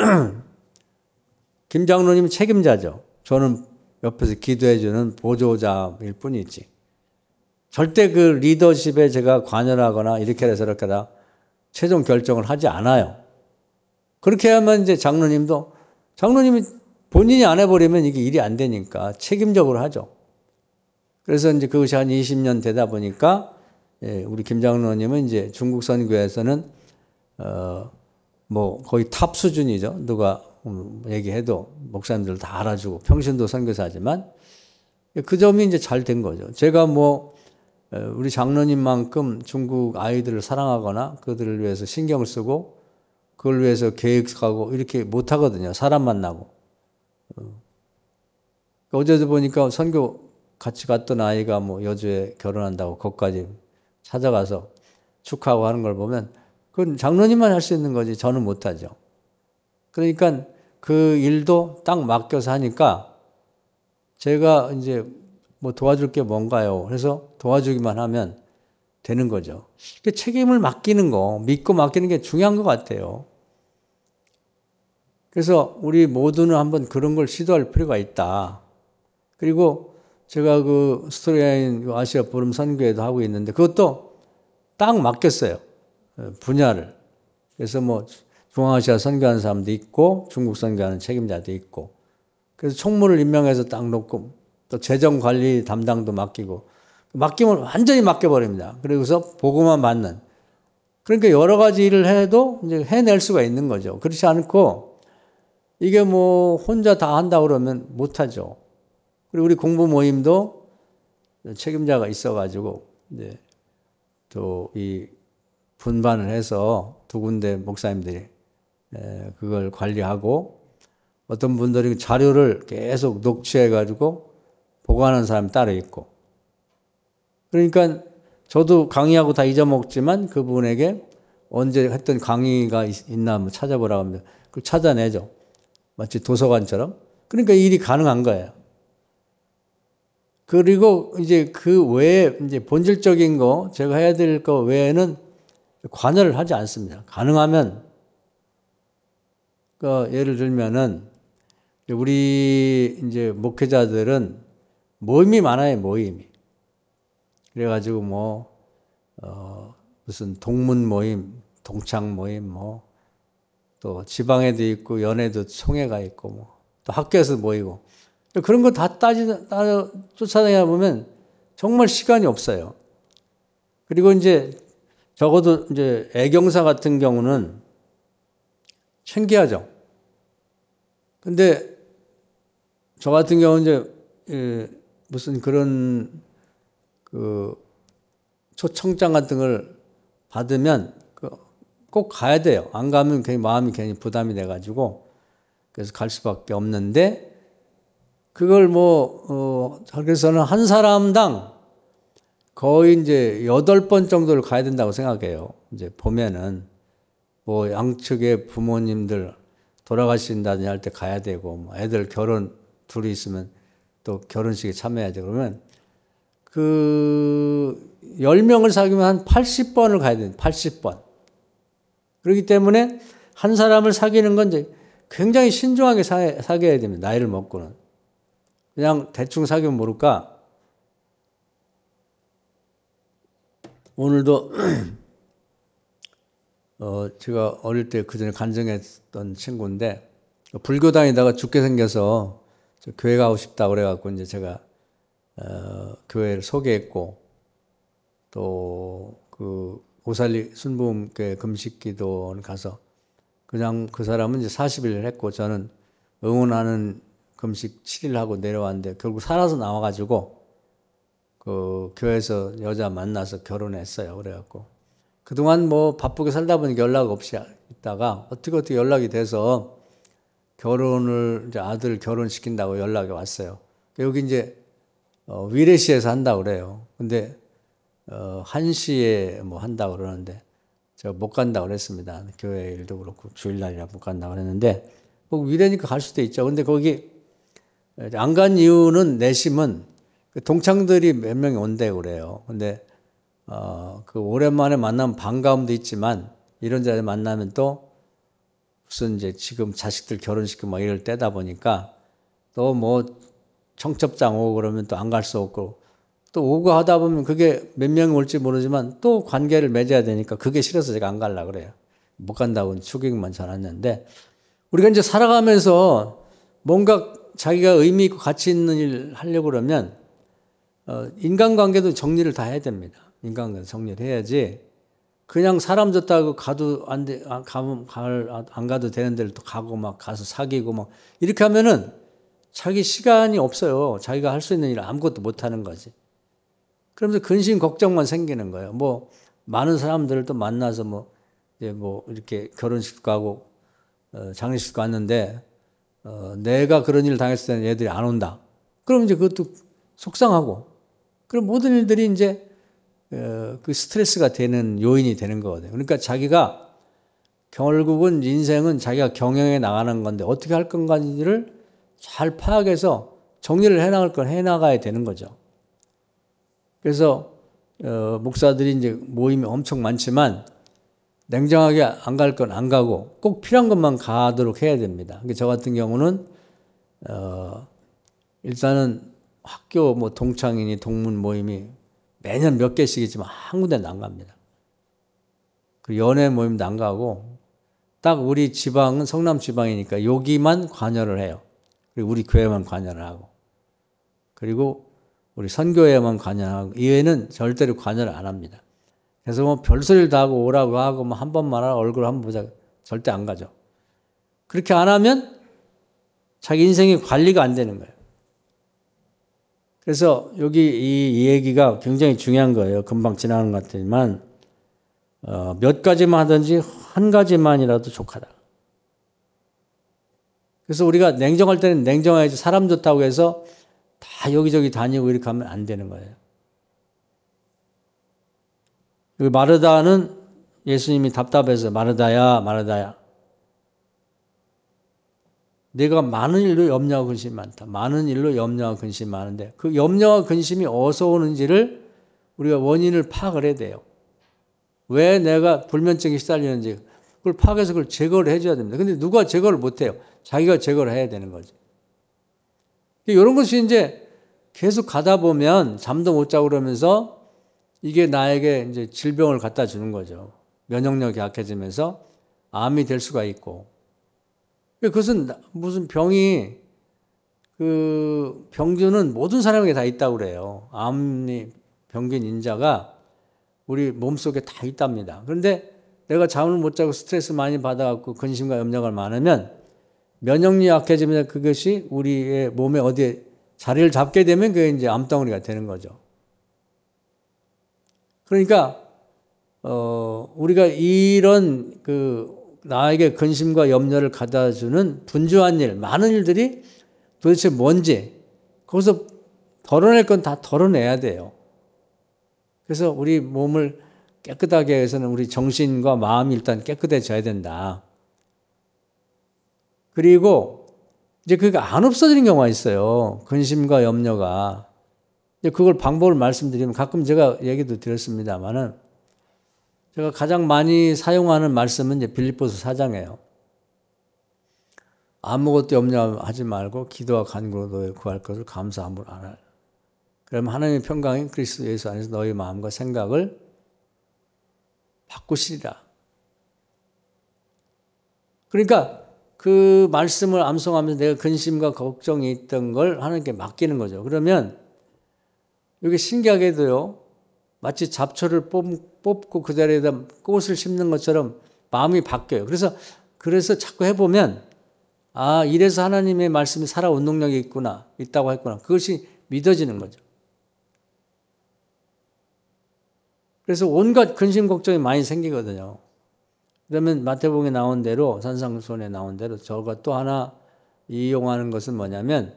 김 장로님이 책임자죠. 저는 옆에서 기도해주는 보조자일 뿐이지. 절대 그 리더십에 제가 관여를 하거나 이렇게 해서 저렇게 다 최종 결정을 하지 않아요. 그렇게 하면 이제 장로님이 본인이 안 해버리면 이게 일이 안 되니까 책임적으로 하죠. 그래서 이제 그것이 한 20년 되다 보니까 우리 김 장로님은 이제 중국 선교에서는 뭐 거의 탑 수준이죠. 누가 얘기해도 목사님들 다 알아주고 평신도 선교사지만 그 점이 이제 잘 된 거죠. 제가 뭐 우리 장로님만큼 중국 아이들을 사랑하거나 그들을 위해서 신경을 쓰고 그걸 위해서 계획하고 이렇게 못 하거든요. 사람 만나고. 어제도 보니까 선교 같이 갔던 아이가 뭐 여주에 결혼한다고 거기까지 찾아가서 축하하고 하는 걸 보면 그건 장로님만 할 수 있는 거지 저는 못 하죠. 그러니까 그 일도 딱 맡겨서 하니까 제가 이제 뭐 도와줄 게 뭔가요? 그래서 도와주기만 하면 되는 거죠. 책임을 맡기는 거, 믿고 맡기는 게 중요한 것 같아요. 그래서 우리 모두는 한번 그런 걸 시도할 필요가 있다. 그리고 제가 그 스토리아인 아시아 보름 선교회도 하고 있는데 그것도 딱 맡겼어요. 분야를. 그래서 뭐 중앙아시아 선교하는 사람도 있고 중국 선교하는 책임자도 있고 그래서 총무를 임명해서 딱 놓고 또 재정관리 담당도 맡기고 맡기면 완전히 맡겨버립니다. 그러고서 보고만 받는. 그러니까 여러 가지 일을 해도 이제 해낼 수가 있는 거죠. 그렇지 않고 이게 뭐 혼자 다 한다 그러면 못하죠. 그리고 우리 공부 모임도 책임자가 있어가지고 이제 또 이 분반을 해서 두 군데 목사님들이 그걸 관리하고 어떤 분들이 자료를 계속 녹취해가지고 보고하는 사람이 따로 있고 그러니까 저도 강의하고 다 잊어먹지만 그분에게 언제 했던 강의가 있나 한번 찾아보라고 합니다. 그걸 찾아내죠. 마치 도서관처럼. 그러니까 일이 가능한 거예요. 그리고 이제 그 외에 이제 본질적인 거 제가 해야 될 거 외에는 관여를 하지 않습니다. 가능하면 그 예를 들면은 우리 이제 목회자들은 모임이 많아요. 모임이. 그래가지고 뭐 무슨 동문 모임, 동창 모임 뭐 또 지방에도 있고 연애도 총회가 있고 뭐 또 학교에서 모이고 그런 거 다 쫓아다니다 보면 정말 시간이 없어요. 그리고 이제 적어도 이제 애경사 같은 경우는 챙겨야죠. 근데 저 같은 경우는 이제 무슨 그런 그 초청장 같은 걸 받으면 꼭 가야 돼요. 안 가면 괜히 마음이 괜히 부담이 돼가지고 그래서 갈 수밖에 없는데 그걸 그래서는 한 사람당 거의 이제 8번 정도를 가야 된다고 생각해요. 이제 보면은 뭐 양측의 부모님들 돌아가신다든지 할 때 가야 되고 뭐 애들 결혼 둘이 있으면 또 결혼식에 참여해야 되고 그러면 그 10명을 사귀면 한 80번을 가야 돼요. 80번. 그렇기 때문에 한 사람을 사귀는 건 이제 굉장히 신중하게 사귀어야 됩니다. 나이를 먹고는. 그냥 대충 사귀면 모를까? 오늘도 제가 어릴 때 그전에 간증했던 친구인데 불교 다니다가 죽게 생겨서 교회 가고 싶다 그래갖고 이제 제가 교회를 소개했고 또 그 오살리 순부음교회 금식기도원 가서 그냥 그 사람은 이제 40일 했고 저는 응원하는 금식 7일 하고 내려왔는데 결국 살아서 나와가지고 그 교회에서 여자 만나서 결혼했어요. 그래갖고 그동안 뭐 바쁘게 살다 보니까 연락 없이 있다가 어떻게 연락이 돼서 결혼을 이제 아들 결혼시킨다고 연락이 왔어요. 여기 이제 위례시에서 한다고 그래요. 근데 1시에 뭐 한다고 그러는데 제가 못 간다고 그랬습니다. 교회 일도 그렇고 주일날이라 못 간다고 그랬는데 뭐 위례니까 갈 수도 있죠. 근데 거기 안 간 이유는 내심은 동창들이 몇 명이 온대고 그래요. 근데 그 오랜만에 만나면 반가움도 있지만 이런 자리에 만나면 또 무슨 이제 지금 자식들 결혼시키고 막 이럴 때다 보니까 또 뭐 청첩장 오고 그러면 또 안 갈 수 없고 또 오고 하다 보면 그게 몇 명이 올지 모르지만 또 관계를 맺어야 되니까 그게 싫어서 제가 안 가려고 그래요. 못 간다고 축의금만 전했는데 우리가 이제 살아가면서 뭔가 자기가 의미 있고 가치 있는 일 하려고 그러면 인간관계도 정리를 다 해야 됩니다. 인간관계도 정리를 해야지 그냥 사람 좋다고 가도 안 돼, 안 가도 되는 데를 또 가고 막 가서 사귀고 막 이렇게 하면은 자기 시간이 없어요. 자기가 할 수 있는 일 아무것도 못 하는 거지. 그러면서 근심 걱정만 생기는 거예요. 뭐 많은 사람들을 또 만나서 뭐 이제 뭐 이렇게 결혼식 가고 장례식 갔는데 내가 그런 일을 당했을 때는 얘들이 안 온다. 그럼 이제 그것도 속상하고 그럼 모든 일들이 이제 그 스트레스가 되는 요인이 되는 거거든요. 그러니까 자기가 결국은 인생은 자기가 경영해 나가는 건데 어떻게 할 건가를 잘 파악해서 정리를 해나갈 건 해나가야 되는 거죠. 그래서 목사들이 이제 모임이 엄청 많지만 냉정하게 안 갈 건 안 가고 꼭 필요한 것만 가도록 해야 됩니다. 그러니까 저 같은 경우는 일단은 학교 뭐 동창이니 동문 모임이 매년 몇 개씩이지만 한 군데는 안 갑니다. 그 연애 모임도 안 가고 딱 우리 지방은 성남 지방이니까 여기만 관여를 해요. 그리고 우리 교회만 관여를 하고 그리고 우리 선교회만 관여하고 이외에는 절대로 관여를 안 합니다. 그래서 뭐 별소리를 다 하고 오라고 하고 뭐 한 번만 하라 얼굴 한번 보자 절대 안 가죠. 그렇게 안 하면 자기 인생이 관리가 안 되는 거예요. 그래서 여기 이 얘기가 굉장히 중요한 거예요. 금방 지나가는 것 같지만 몇 가지만 하든지 한 가지만이라도 족하다. 그래서 우리가 냉정할 때는 냉정해야지 사람 좋다고 해서 다 여기저기 다니고 이렇게 하면 안 되는 거예요. 여기 마르다는 예수님이 답답해서 마르다야 내가 많은 일로 염려하고 근심이 많다. 많은 일로 염려하고 근심이 많은데 그 염려와 근심이 어디서 오는지를 우리가 원인을 파악을 해야 돼요. 왜 내가 불면증에 시달리는지 그걸 파악해서 그걸 제거를 해줘야 됩니다. 근데 누가 제거를 못해요. 자기가 제거를 해야 되는 거지. 이런 것이 이제 계속 가다 보면 잠도 못 자고 그러면서 이게 나에게 이제 질병을 갖다 주는 거죠. 면역력이 약해지면서 암이 될 수가 있고. 그것은 무슨 병이 그 병주는 모든 사람에게 다 있다고 그래요. 암이 병균 인자가 우리 몸속에 다 있답니다. 그런데 내가 잠을 못 자고 스트레스 많이 받아갖고 근심과 염려가 많으면 면역력이 약해지면 그것이 우리의 몸에 어디에 자리를 잡게 되면 그게 이제 암덩어리가 되는 거죠. 그러니까 우리가 이런 그 나에게 근심과 염려를 가져다주는 분주한 일, 많은 일들이 도대체 뭔지 거기서 덜어낼 건 다 덜어내야 돼요. 그래서 우리 몸을 깨끗하게 해서는 우리 정신과 마음이 일단 깨끗해져야 된다. 그리고 이제 그게 안 없어지는 경우가 있어요. 근심과 염려가. 그걸 방법을 말씀드리면 가끔 제가 얘기도 드렸습니다만은 제가 가장 많이 사용하는 말씀은 이제 빌립보서 4장이에요. 아무것도 염려하지 말고 기도와 간구로 구할 것을 감사함으로 알아요. 그러면 하나님의 평강이 그리스도 예수 안에서 너희 마음과 생각을 바꾸시리라. 그러니까 그 말씀을 암송하면서 내가 근심과 걱정이 있던 걸 하나님께 맡기는 거죠. 그러면 이게 신기하게도요. 마치 잡초를 뽑고 그 자리에다 꽃을 심는 것처럼 마음이 바뀌어요. 그래서 자꾸 해보면 아 이래서 하나님의 말씀이 살아온 능력이 있다고 했구나. 그것이 믿어지는 거죠. 그래서 온갖 근심 걱정이 많이 생기거든요. 그러면 마태복음에 나온 대로 산상수훈에 나온 대로 저가 또 하나 이용하는 것은 뭐냐면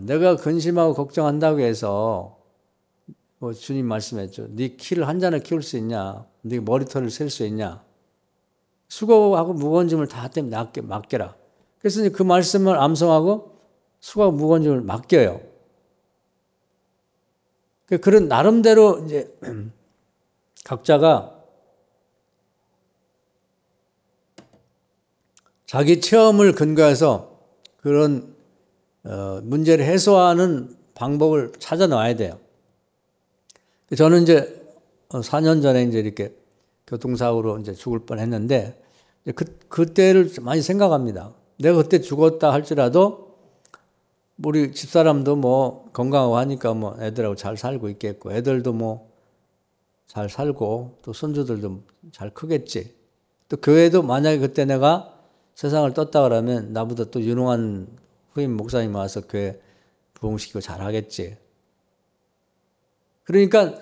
내가 근심하고 걱정한다고 해서 뭐 주님 말씀했죠. 네 키를 한 잔을 키울 수 있냐? 네 머리털을 셀 수 있냐? 수고하고 무거운 짐을 다 맡겨라. 그래서 이제 그 말씀을 암송하고 수고하고 무거운 짐을 맡겨요. 그런 나름대로 이제 각자가 자기 체험을 근거해서 그런 문제를 해소하는 방법을 찾아 놔야 돼요. 저는 이제 4년 전에 이제 이렇게 교통사고로 이제 죽을 뻔했는데 그때를 많이 생각합니다. 내가 그때 죽었다 할지라도 우리 집사람도 뭐 건강하고 하니까 뭐 애들하고 잘 살고 있겠고 애들도 뭐 잘 살고 또 손주들도 잘 크겠지. 또 교회도 만약에 그때 내가 세상을 떴다 그러면 나보다 또 유능한 후임 목사님 와서 교회 부흥시키고 잘 하겠지. 그러니까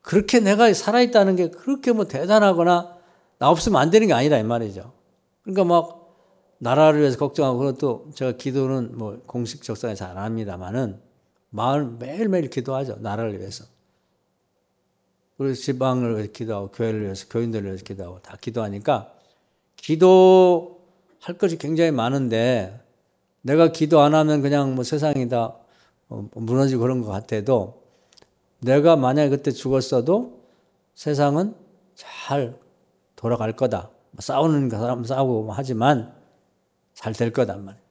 그렇게 내가 살아있다는 게 그렇게 뭐 대단하거나 나 없으면 안 되는 게 아니다 이 말이죠. 그러니까 막 나라를 위해서 걱정하고 그것도 제가 기도는 뭐 공식 적당히 잘 안 합니다만은 매일매일 기도하죠. 나라를 위해서. 그리고 지방을 위해서 기도하고 교회를 위해서 교인들을 위해서 기도하고 다 기도하니까 기도할 것이 굉장히 많은데 내가 기도 안 하면 그냥 뭐 세상이 다 무너지고 그런 것 같아도 내가 만약에 그때 죽었어도 세상은 잘 돌아갈 거다. 싸우는 사람 싸우고 하지만 잘 될 거단 말이에요.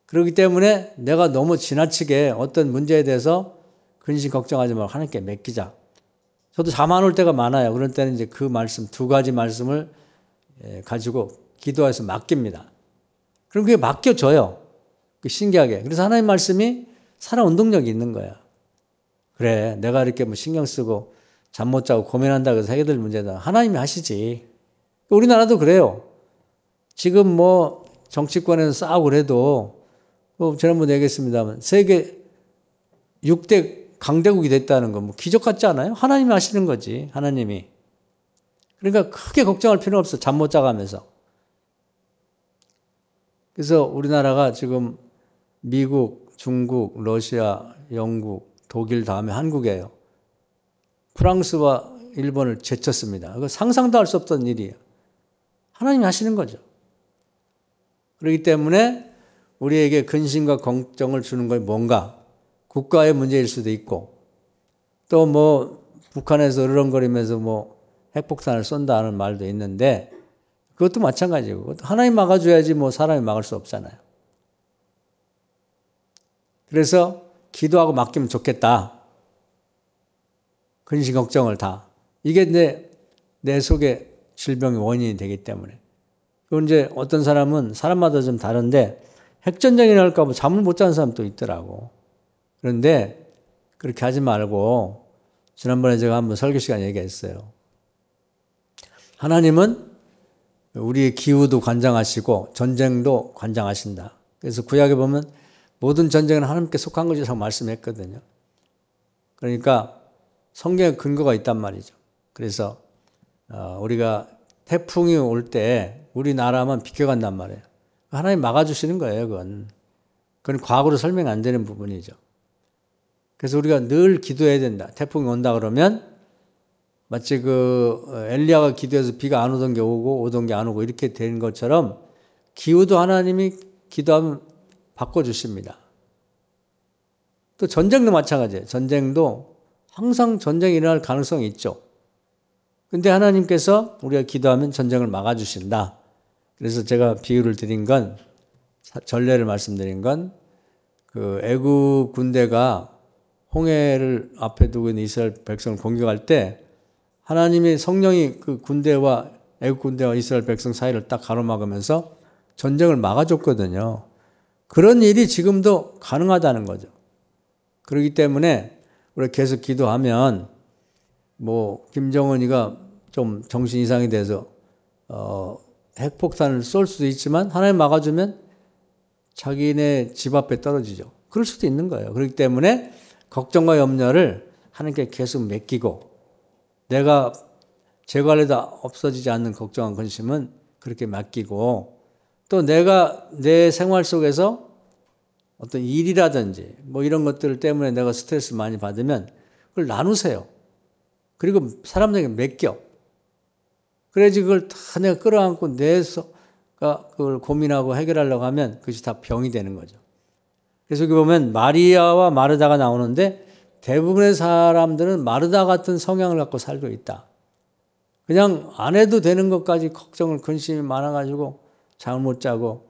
그렇기 때문에 내가 너무 지나치게 어떤 문제에 대해서 근심 걱정하지 말고 하나님께 맡기자. 저도 잠 안 올 때가 많아요. 그럴 때는 이제 그 말씀, 두 가지 말씀을 가지고 기도해서 맡깁니다. 그럼 그게 맡겨져요. 신기하게. 그래서 하나님 말씀이 살아 운동력이 있는 거야. 그래, 내가 이렇게 뭐 신경 쓰고 잠 못 자고 고민한다고 해서 해결될 문제다. 하나님이 하시지. 우리나라도 그래요. 지금 뭐 정치권에서 싸우고 그래도 지난번에 얘기했습니다만 세계 6대 강대국이 됐다는 거 뭐 기적 같지 않아요? 하나님이 하시는 거지. 하나님이. 그러니까 크게 걱정할 필요 없어. 잠 못 자가면서. 그래서 우리나라가 지금 미국, 중국, 러시아, 영국, 독일 다음에 한국이에요. 프랑스와 일본을 제쳤습니다. 그거 상상도 할 수 없던 일이에요. 하나님이 하시는 거죠. 그렇기 때문에 우리에게 근심과 걱정을 주는 건 뭔가? 국가의 문제일 수도 있고 또 뭐 북한에서 으르렁거리면서 뭐 핵폭탄을 쏜다는 말도 있는데 그것도 마찬가지고 하나님 막아줘야지 뭐 사람이 막을 수 없잖아요. 그래서 기도하고 맡기면 좋겠다. 근심 걱정을 다. 이게 내 속에 질병의 원인이 되기 때문에. 그리고 이제 어떤 사람은 사람마다 좀 다른데 핵전쟁이 날까 봐 잠을 못 자는 사람도 있더라고. 그런데 그렇게 하지 말고 지난번에 제가 한번 설교 시간 얘기했어요. 하나님은 우리의 기후도 관장하시고 전쟁도 관장하신다. 그래서 구약에 보면 모든 전쟁은 하나님께 속한 것이라고 말씀했거든요. 그러니까 성경에 근거가 있단 말이죠. 그래서 우리가 태풍이 올 때 우리나라만 비켜간단 말이에요. 하나님 막아주시는 거예요. 그건 과거로 설명 안 되는 부분이죠. 그래서 우리가 늘 기도해야 된다. 태풍이 온다 그러면 마치 엘리야가 기도해서 비가 안 오던 게 오던 게 안 오고 이렇게 된 것처럼 기후도 하나님이 기도하면 바꿔주십니다. 또 전쟁도 마찬가지예요. 전쟁도 항상 전쟁이 일어날 가능성이 있죠. 근데 하나님께서 우리가 기도하면 전쟁을 막아주신다. 그래서 제가 비유를 드린 건, 전례를 말씀드린 건, 애굽 군대가 홍해를 앞에 두고 있는 이스라엘 백성을 공격할 때 하나님의 성령이 그 군대와 애굽 군대와 이스라엘 백성 사이를 딱 가로막으면서 전쟁을 막아줬거든요. 그런 일이 지금도 가능하다는 거죠. 그렇기 때문에 우리가 계속 기도하면 뭐 김정은이가 좀 정신 이상이 돼서 핵폭탄을 쏠 수도 있지만 하나님 막아주면 자기네 집 앞에 떨어지죠. 그럴 수도 있는 거예요. 그렇기 때문에 걱정과 염려를 하나님께 계속 맡기고 내가 제관리도 없어지지 않는 걱정과 근심은 그렇게 맡기고 또 내가 내 생활 속에서 어떤 일이라든지 뭐 이런 것들 때문에 내가 스트레스 많이 받으면 그걸 나누세요. 그리고 사람들에게 맡겨. 그래야지 그걸 다 내가 끌어안고 내가 그걸 고민하고 해결하려고 하면 그것이 다 병이 되는 거죠. 그래서 여기 보면 마리아와 마르다가 나오는데 대부분의 사람들은 마르다 같은 성향을 갖고 살고 있다. 그냥 안 해도 되는 것까지 걱정을 근심이 많아가지고 잠을 못 자고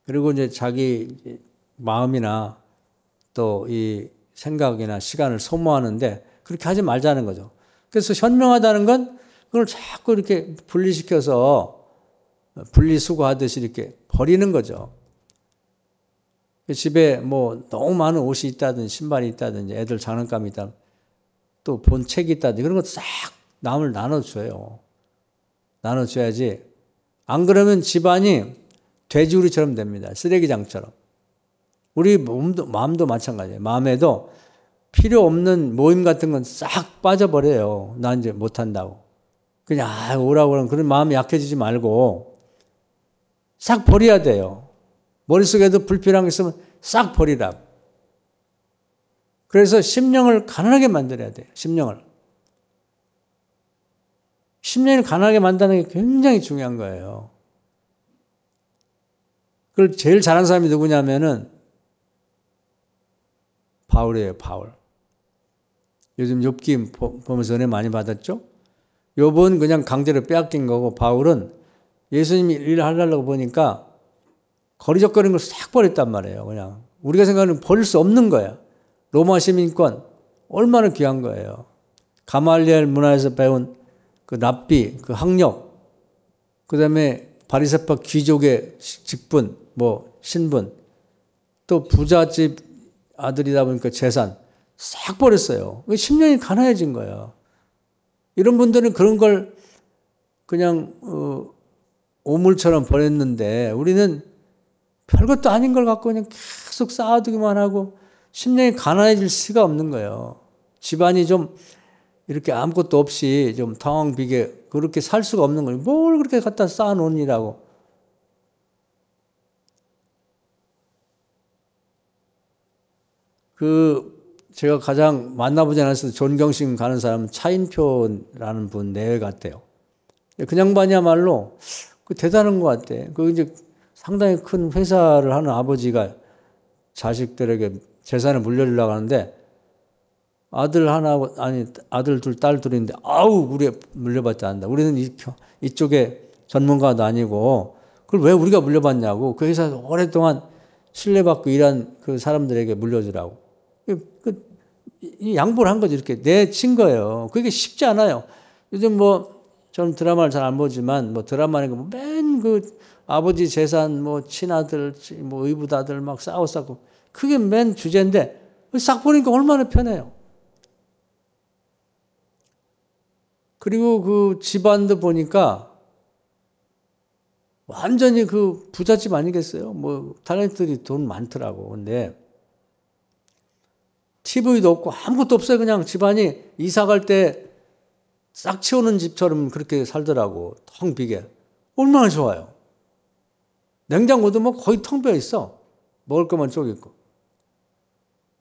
그리고 이제 자기 마음이나 또 이 생각이나 시간을 소모하는데 그렇게 하지 말자는 거죠. 그래서 현명하다는 건 그걸 자꾸 이렇게 분리시켜서 분리수거하듯이 이렇게 버리는 거죠. 집에 뭐 너무 많은 옷이 있다든지 신발이 있다든지 애들 장난감이 있다면 또 본 책이 있다든지 그런 것도 싹 남을 나눠줘요. 나눠줘야지. 안 그러면 집안이 돼지우리처럼 됩니다. 쓰레기장처럼. 우리 마음도 마찬가지예요. 마음에도 필요 없는 모임 같은 건 싹 빠져버려요. 나 이제 못한다고. 그냥 오라고 그러면 그런 마음이 약해지지 말고 싹 버려야 돼요. 머릿속에도 불필요한 게 있으면 싹 버리라고. 그래서 심령을 가난하게 만들어야 돼요. 심령을 가난하게 만드는 게 굉장히 중요한 거예요. 그걸 제일 잘하는 사람이 누구냐면은 바울이에요. 바울. 요즘 욥기 보면서 은혜 많이 받았죠? 욥은 그냥 강제로 빼앗긴 거고 바울은 예수님이 일을 하려고 보니까 거리적거리는 걸 싹 버렸단 말이에요. 그냥 우리가 생각하는 버릴 수 없는 거야. 로마 시민권 얼마나 귀한 거예요. 가말리엘 문화에서 배운 그 랍비, 그 학력, 그 다음에 바리새파 귀족의 직분, 뭐 신분, 또 부잣집 아들이다 보니까 재산 싹 버렸어요. 10년이 가난해진 거예요. 이런 분들은 그런 걸 그냥 오물처럼 버렸는데 우리는 별것도 아닌 걸 갖고 그냥 계속 쌓아두기만 하고 10년이 가난해질 수가 없는 거예요. 집안이 좀 이렇게 아무것도 없이 좀 텅 비게 그렇게 살 수가 없는 거예요. 뭘 그렇게 갖다 쌓아놓으니라고. 제가 가장 만나보지 않았을 때 존경심 가는 사람은 차인표라는 분 내외 같아요. 그 양반이야말로 대단한 것 같아. 이제 상당히 큰 회사를 하는 아버지가 자식들에게 재산을 물려주려고 하는데 아들 하나, 아니, 아들 둘, 딸 둘인데, 우리 물려받지 않는다. 우리는 이쪽에 전문가도 아니고, 그걸 왜 우리가 물려받냐고. 그 회사에서 오랫동안 신뢰받고 일한 그 사람들에게 물려주라고. 이 양보를 한 거지. 이렇게 내친 거예요. 그게 쉽지 않아요. 요즘 저는 드라마를 잘 안 보지만, 드라마는 맨 아버지 재산, 친아들, 의붓아들 막 싸우고, 그게 맨 주제인데, 싹 보니까 얼마나 편해요. 그리고 집안도 보니까 완전히 부잣집 아니겠어요? 탤런트들이 돈 많더라고. 근데 TV도 없고 아무것도 없어요. 그냥 집안이 이사 갈 때 싹 치우는 집처럼 그렇게 살더라고. 텅 비게. 얼마나 좋아요. 냉장고도 거의 텅 비어 있어. 먹을 것만 쭉 있고.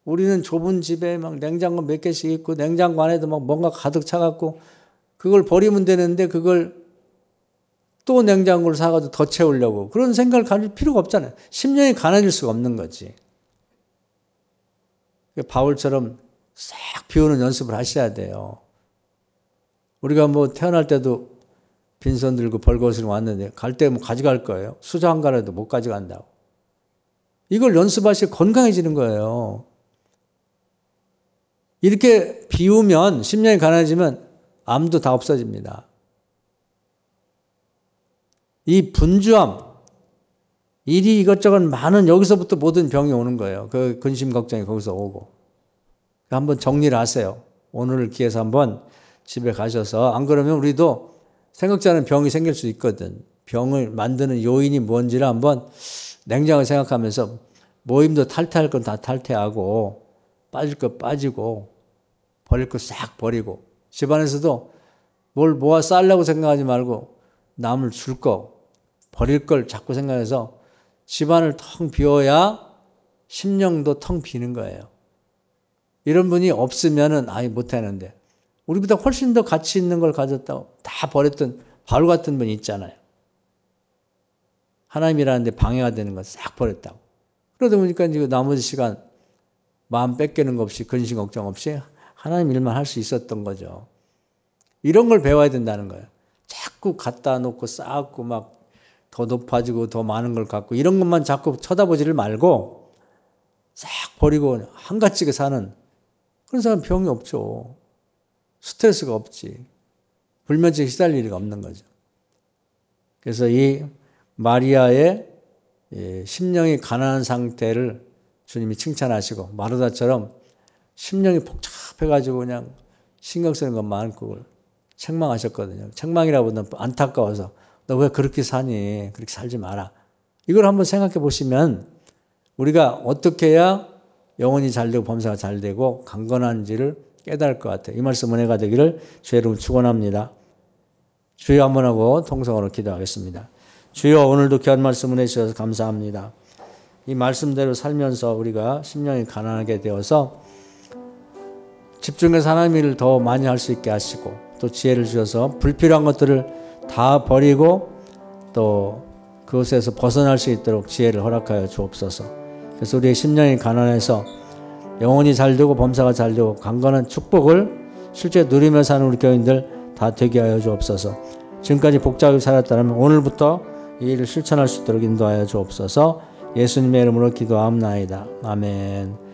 우리는 좁은 집에 냉장고 몇 개씩 있고 냉장고 안에도 뭔가 가득 차갖고 그걸 버리면 되는데 그걸 또 냉장고를 사가지고 더 채우려고 그런 생각을 가질 필요가 없잖아요. 10년이 가난해질 수가 없는 거지. 바울처럼 싹 비우는 연습을 하셔야 돼요. 우리가 태어날 때도 빈손 들고 벌거벗으로 왔는데 갈 때 가져갈 거예요. 수저 한 가라도 못 가져간다고. 이걸 연습하시고 건강해지는 거예요. 이렇게 비우면 10년이 가난해지면 암도 다 없어집니다. 이 분주함, 일이 이것저것 많은 여기서부터 모든 병이 오는 거예요. 그 근심 걱정이 거기서 오고. 한번 정리를 하세요. 오늘을 기해서 한번 집에 가셔서 안 그러면 우리도 생각지 않은 병이 생길 수 있거든. 병을 만드는 요인이 뭔지를 한번 냉정하게 생각하면서 모임도 탈퇴할 건 다 탈퇴하고 빠질 거 빠지고 버릴 거 싹 버리고 집안에서도 뭘 모아 쌓으려고 생각하지 말고 남을 줄 거 버릴 걸 자꾸 생각해서 집안을 텅 비워야 심령도 텅 비는 거예요. 이런 분이 없으면은 못하는데 우리보다 훨씬 더 가치 있는 걸 가졌다고 다 버렸던 바울 같은 분이 있잖아요. 하나님이라는 데 방해가 되는 걸 싹 버렸다고. 그러다 보니까 이제 나머지 시간 마음 뺏기는 거 없이 근심 걱정 없이 하나님 일만 할 수 있었던 거죠. 이런 걸 배워야 된다는 거예요. 자꾸 갖다 놓고 쌓고 더 높아지고 더 많은 걸 갖고 이런 것만 자꾸 쳐다보지를 말고 싹 버리고 한가지게 사는 그런 사람 병이 없죠. 스트레스가 없지. 불면증에 시달릴 일이 없는 거죠. 그래서 이 마리아의 심령이 가난한 상태를 주님이 칭찬하시고 마르다처럼 심령이 복잡해가지고 그냥 신경 쓰는 것 많고 책망하셨거든요. 책망이라보다는 안타까워서 너 왜 그렇게 사니? 그렇게 살지 마라. 이걸 한번 생각해 보시면 우리가 어떻게 해야 영혼이 잘되고 범사가 잘되고 강건한지를 깨달을 것 같아요. 이 말씀 은혜가 되기를 주의 이름으로 축원합니다. 주여 한번 하고 통성으로 기도하겠습니다. 주여 오늘도 귀한 말씀 은혜 주셔서 감사합니다. 이 말씀대로 살면서 우리가 심령이 가난하게 되어서 집중해서 하나님 일을 더 많이 할 수 있게 하시고 또 지혜를 주셔서 불필요한 것들을 다 버리고 또 그것에서 벗어날 수 있도록 지혜를 허락하여 주옵소서. 그래서 우리의 심령이 가난해서 영혼이 잘되고 범사가 잘되고 강건한 축복을 실제 누리며 사는 우리 교인들 다 되게 하여 주옵소서. 지금까지 복잡하게 살았다면 오늘부터 이 일을 실천할 수 있도록 인도하여 주옵소서. 예수님의 이름으로 기도하옵나이다. 아멘.